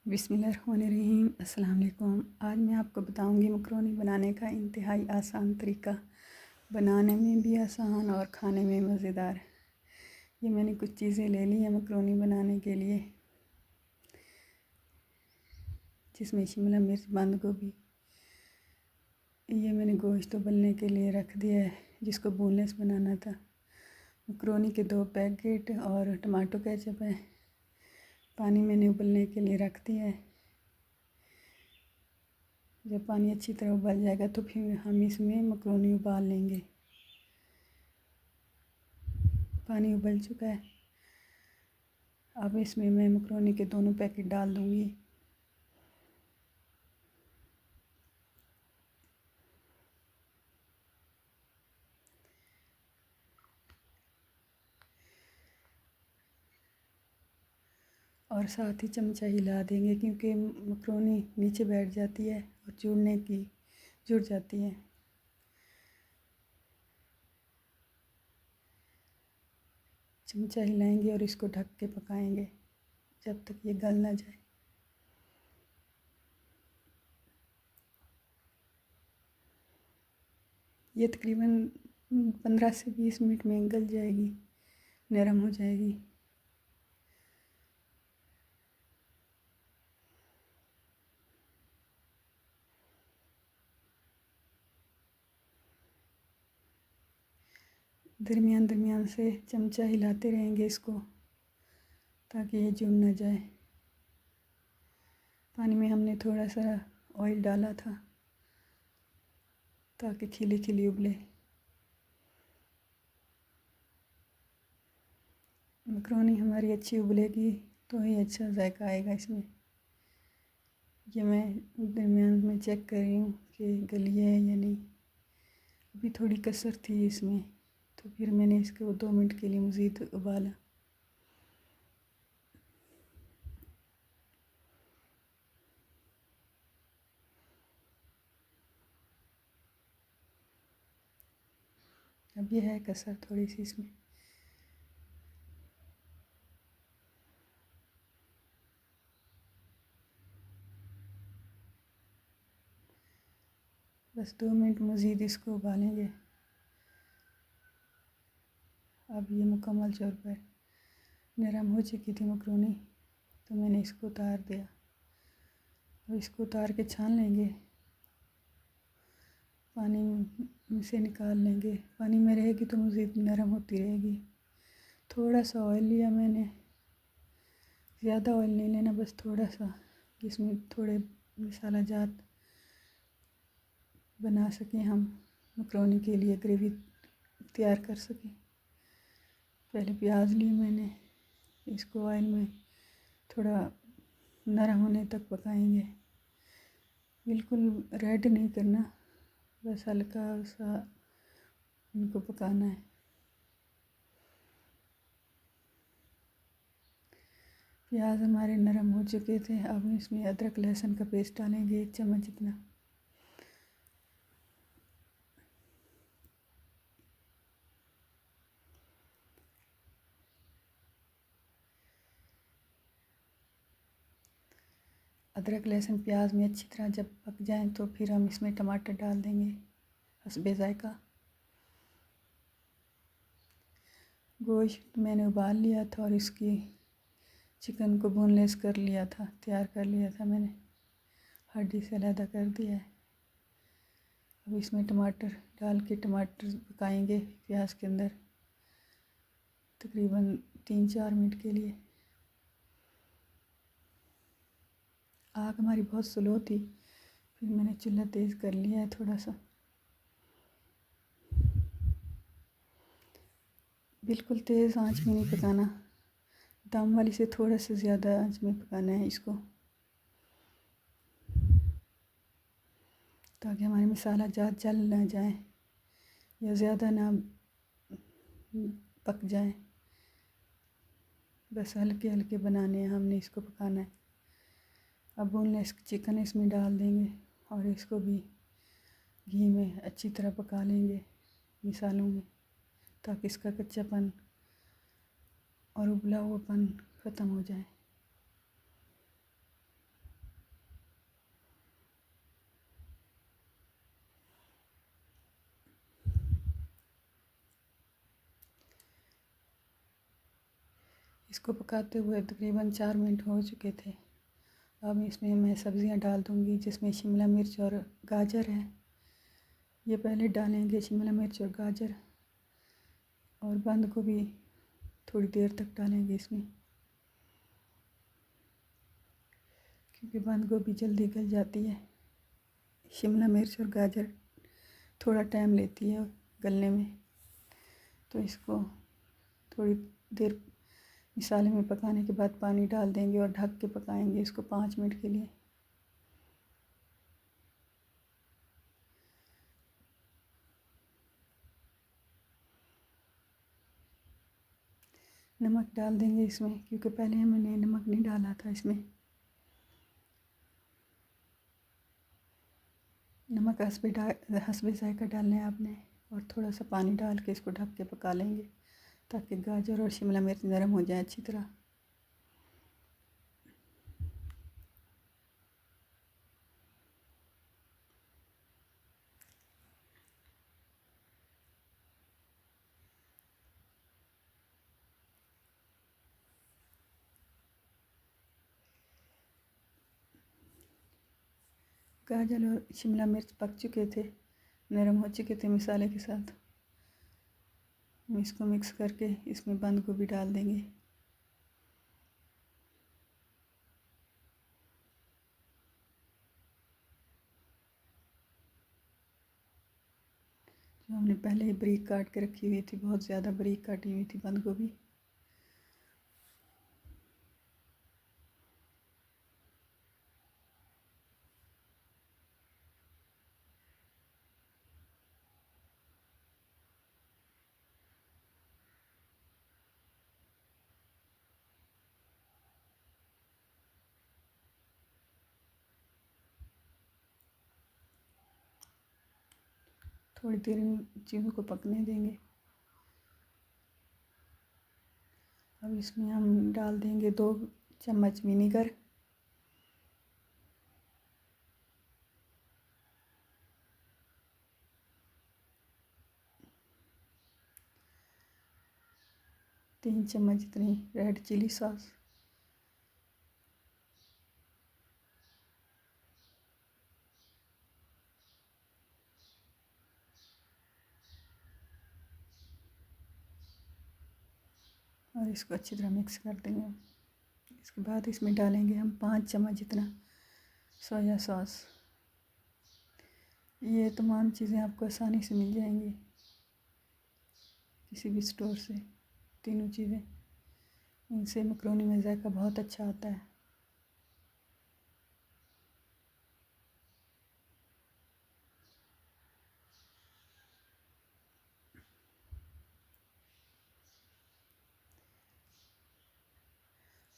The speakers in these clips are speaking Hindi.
बिस्मिल्लाहिर्रहमानिर्रहीम। अस्सलाम वालेकुम। आज मैं आपको बताऊंगी मकरोनी बनाने का इंतहाई आसान तरीका, बनाने में भी आसान और खाने में मज़ेदार। ये मैंने कुछ चीज़ें ले ली हैं मकरोनी बनाने के लिए, जिसमें शिमला मिर्च, बंद गोभी। ये मैंने गोश्त उबलने के लिए रख दिया है, जिसको बोनलेस बनाना था। मकरोनी के 2 पैकेट और टमाटो केचप है। पानी मैंने उबलने के लिए रख दिया है। जब पानी अच्छी तरह उबल जाएगा तो फिर हम इसमें मकरोनी उबाल लेंगे। पानी उबल चुका है। अब इसमें मैं मकरोनी के दोनों पैकेट डाल दूंगी। और साथ ही चमचा हिला देंगे, क्योंकि मकरोनी नीचे बैठ जाती है और जुड़ जाती है। चमचा हिलाएंगे और इसको ढक के पकाएंगे जब तक ये गल ना जाए। ये तकरीबन 15 से 20 मिनट में गल जाएगी, नरम हो जाएगी। दरमियान से चमचा हिलाते रहेंगे इसको, ताकि ये जुड़ ना जाए। पानी में हमने थोड़ा सा ऑयल डाला था ताकि खिली खिली उबले। मकरोनी हमारी अच्छी उबलेगी तो ही अच्छा जायका आएगा इसमें। ये मैं दरमियान में चेक कर रही हूँ कि गली है या नहीं। अभी थोड़ी कसर थी इसमें, तो फिर मैंने इसको 2 मिनट के लिए मज़ीद उबाला। अब ये है कसर थोड़ी सी इसमें। बस 2 मिनट मज़ीद इसको उबालेंगे। अब ये मुकम्मल तौर पर नरम हो चुकी थी मकरोनी, तो मैंने इसको उतार दिया। अब इसको उतार के छान लेंगे, पानी से निकाल लेंगे। पानी में रहेगी तो मज़ीद नरम होती रहेगी। थोड़ा सा ऑयल लिया मैंने, ज़्यादा ऑयल नहीं लेना, बस थोड़ा सा, जिसमें थोड़े मसाला जात बना सकें, हम मकरोनी के लिए ग्रेवी तैयार कर सकें। पहले प्याज लिए मैंने, इसको ऑयल में थोड़ा नरम होने तक पकाएंगे। बिल्कुल रेड नहीं करना, बस हल्का सा इनको पकाना है। प्याज हमारे नरम हो चुके थे। अब इसमें अदरक लहसुन का पेस्ट डालेंगे, 1 चम्मच जितना। अदरक लहसुन प्याज में अच्छी तरह जब पक जाएं तो फिर हम इसमें टमाटर डाल देंगे हस्बे ज़ायका। गोश्त मैंने उबाल लिया था और इसकी चिकन को बोनलेस कर लिया था, तैयार कर लिया था मैंने। हड्डी से अलहदा कर दिया है। अब इसमें टमाटर डाल के टमाटर पकाएंगे प्याज के अंदर तकरीबन 3-4 मिनट के लिए। आग हमारी बहुत स्लो थी, फिर मैंने चूल्हा तेज़ कर लिया है थोड़ा सा। बिल्कुल तेज़ आंच में नहीं पकाना, दम वाली से थोड़ा सा ज़्यादा आंच में पकाना है इसको, ताकि हमारे मसाला ज़्यादा जल ना जाए या ज़्यादा ना पक जाए। बस हल्के हल्के बनाने हैं, हमने इसको पकाना है। अब बोनलेस चिकन इसमें डाल देंगे और इसको भी घी में अच्छी तरह पका लेंगे मसालों में, ताकि इसका कच्चापन और उबला हुआपन ख़त्म हो जाए। इसको पकाते हुए तकरीबन 4 मिनट हो चुके थे। अब इसमें मैं सब्ज़ियां डाल दूँगी, जिसमें शिमला मिर्च और गाजर है। ये पहले डालेंगे शिमला मिर्च और गाजर, और बंद गोभी थोड़ी देर तक डालेंगे इसमें, क्योंकि बंद गोभी जल्दी गल जाती है। शिमला मिर्च और गाजर थोड़ा टाइम लेती है गलने में, तो इसको थोड़ी देर मिसाले में पकाने के बाद पानी डाल देंगे और ढक के पकाएंगे इसको 5 मिनट के लिए। नमक डाल देंगे इसमें, क्योंकि पहले मैंने नमक नहीं डाला था इसमें। नमक हस्बे जायका डालना है आपने, और थोड़ा सा पानी डाल के इसको ढक के पका लेंगे, ताकि गाजर और शिमला मिर्च नरम हो जाए अच्छी तरह। गाजर और शिमला मिर्च पक चुके थे, नरम हो चुके थे मसाले के साथ। हम इसको मिक्स करके इसमें बंद गोभी डाल देंगे। जो हमने पहले ही बारीक काट के रखी हुई थी, बहुत ज़्यादा बारीक काटी हुई थी बंद गोभी। थोड़ी देर इन चीज़ों को पकने देंगे। अब इसमें हम डाल देंगे 2 चम्मच विनेगर, तीन चम्मच इतनी रेड चिली सॉस, और इसको अच्छी तरह मिक्स कर देंगे। इसके बाद इसमें डालेंगे हम 5 चम्मच जितना सोया सॉस। ये तमाम चीज़ें आपको आसानी से मिल जाएंगी किसी भी स्टोर से। तीनों चीज़ें, इनसे मकरोनी में जायका बहुत अच्छा आता है।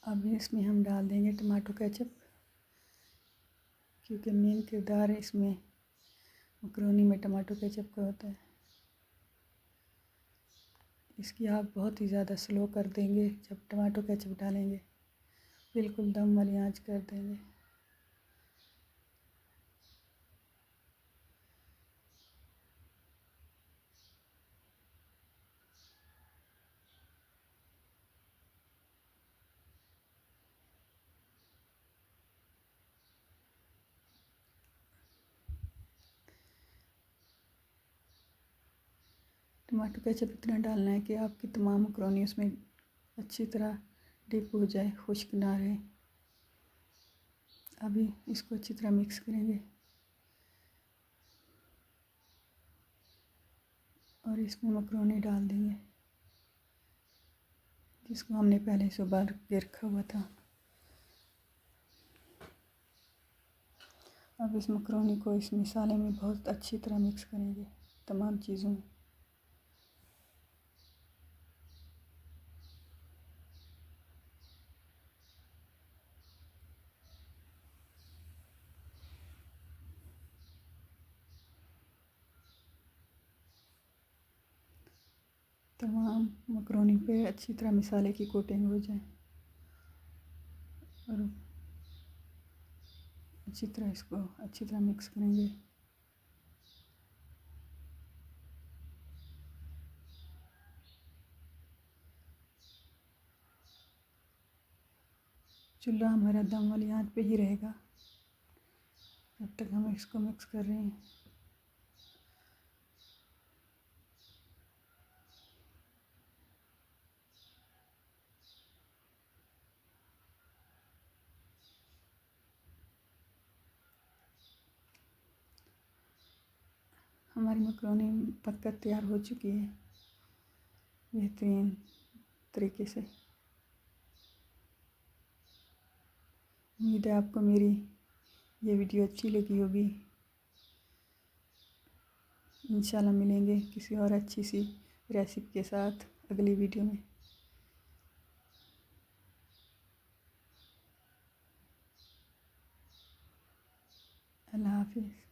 अब इसमें हम डाल देंगे टमाटो केचप, क्योंकि मेन किरदार इसमें मकरोनी में टमाटो केचप का होता है। इसकी आग बहुत ही ज़्यादा स्लो कर देंगे जब टमाटो केचप डालेंगे, बिल्कुल दम वाली आंच कर देंगे। टमाटो केचप इतना डालना है कि आपकी तमाम मकरोनी उसमें अच्छी तरह डिप हो जाए, खुश्क ना रहे। अभी इसको अच्छी तरह मिक्स करेंगे और इसमें मकरोनी डाल देंगे, जिसको हमने पहले से उबाल के रखा हुआ था। अब इस मकरोनी को इस मिसाले में बहुत अच्छी तरह मिक्स करेंगे तमाम चीज़ों में। तमाम मकरोनी पे अच्छी तरह मिसाले की कोटिंग हो जाए, और अच्छी तरह इसको अच्छी तरह मिक्स करेंगे। चूल्हा हमारा दम वाली आंच पे ही रहेगा। तब तक हम इसको मिक्स कर रहे हैं। हमारी मकरोनी पककर तैयार हो चुकी है बेहतरीन तरीके से। उम्मीद है आपको मेरी ये वीडियो अच्छी लगी होगी। इंशाल्लाह मिलेंगे किसी और अच्छी सी रेसिपी के साथ अगली वीडियो में। अल्लाह हाफिज़।